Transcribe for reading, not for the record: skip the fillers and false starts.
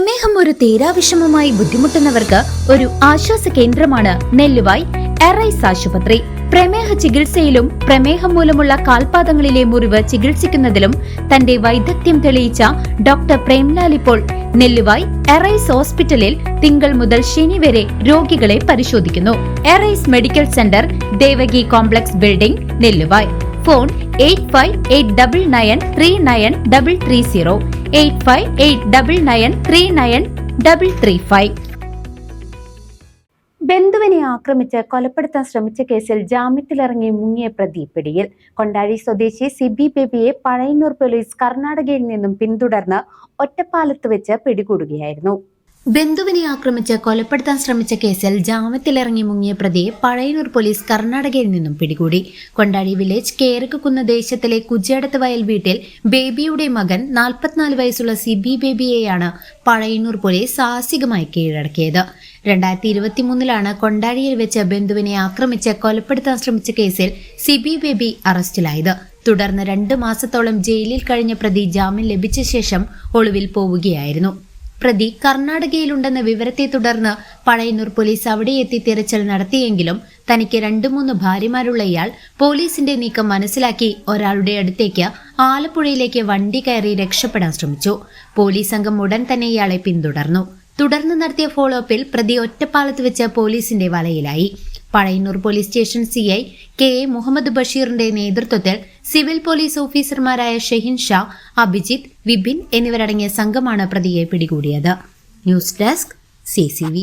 പ്രമേഹം ഒരു തീരാവിഷമമായി ബുദ്ധിമുട്ടുന്നവർക്ക് ഒരു ആശ്വാസ കേന്ദ്രമാണ് നെല്ലുവായ് എറൈസ് ആശുപത്രി. പ്രമേഹ ചികിത്സയിലും പ്രമേഹം മൂലമുള്ള കാൽപാദങ്ങളിലെ മുറിവ് ചികിത്സിക്കുന്നതിലും തന്റെ വൈദഗ്ധ്യം തെളിയിച്ച ഡോക്ടർ പ്രേംലാൽ ഇപ്പോൾ നെല്ലുവായ് എറൈസ് ഹോസ്പിറ്റലിൽ തിങ്കൾ മുതൽ ശനി വരെ രോഗികളെ പരിശോധിക്കുന്നു. Arise medical centre, Devaki complex building, Nelluvai. Phone 8589939330 8589939335. ബന്ധുവിനെ ആക്രമിച്ച് കൊലപ്പെടുത്താൻ ശ്രമിച്ച കേസിൽ ജാമ്യത്തിലിറങ്ങി മുങ്ങിയ പ്രതി പിടിയിൽ. കൊണ്ടാഴി സ്വദേശി സിബി ബേബിയെ പഴയന്നൂർ പോലീസ് കർണാടകയിൽ നിന്നും പിന്തുടർന്ന് ഒറ്റപ്പാലത്ത് വെച്ച് പിടികൂടുകയായിരുന്നു. ബന്ധുവിനെ ആക്രമിച്ച് കൊലപ്പെടുത്താൻ ശ്രമിച്ച കേസിൽ ജാമ്യത്തിലിറങ്ങി മുങ്ങിയ പ്രതിയെ പഴയന്നൂർ പോലീസ് കർണാടകയിൽ നിന്നും പിടികൂടി. കൊണ്ടാഴി വില്ലേജ് കേരകുന്ന ദേശത്തിലെ കുജ്ജേടത്ത് വയൽ വീട്ടിൽ ബേബിയുടെ മകൻ 44 വയസ്സുള്ള സിബി ബേബിയെയാണ് പഴയന്നൂർ പോലീസ് സാഹസികമായി കീഴടക്കിയത്. 2023 കൊണ്ടാഴിയിൽ വെച്ച് ബന്ധുവിനെ ആക്രമിച്ച് കൊലപ്പെടുത്താൻ ശ്രമിച്ച കേസിൽ സിബി ബേബി അറസ്റ്റിലായത്. തുടർന്ന് 2 മാസത്തോളം ജയിലിൽ കഴിഞ്ഞ പ്രതി ജാമ്യം ലഭിച്ച ശേഷം ഒളിവിൽ പോവുകയായിരുന്നു. പ്രതി കർണാടകയിലുണ്ടെന്ന വിവരത്തെ തുടർന്ന് പഴയന്നൂർ പോലീസ് അവിടെ എത്തി തിരച്ചിൽ നടത്തിയെങ്കിലും തനിക്ക് 2-3 ഭാര്യമാരുള്ള ഇയാൾ പോലീസിന്റെ നീക്കം മനസ്സിലാക്കി ഒരാളുടെ അടുത്തേക്ക് ആലപ്പുഴയിലേക്ക് വണ്ടി കയറി രക്ഷപ്പെടാൻ ശ്രമിച്ചു. പോലീസ് സംഘം ഉടൻ തന്നെ ഇയാളെ പിന്തുടർന്നു. തുടർന്ന് നടത്തിയ ഫോളോ അപ്പിൽ പ്രതി ഒറ്റപ്പാലത്ത് വെച്ച് പോലീസിന്റെ വലയിലായി. Pazhayannur police station CI KA Muhammad ബഷീറിന്റെ നേതൃത്വത്തിൽ സിവിൽ പോലീസ് ഓഫീസർമാരായ ഷെഹിൻ ഷാ, അഭിജിത്ത്, വിപിൻ എന്നിവരടങ്ങിയ സംഘമാണ് പ്രതിയെ പിടികൂടിയത്. News desk CCV.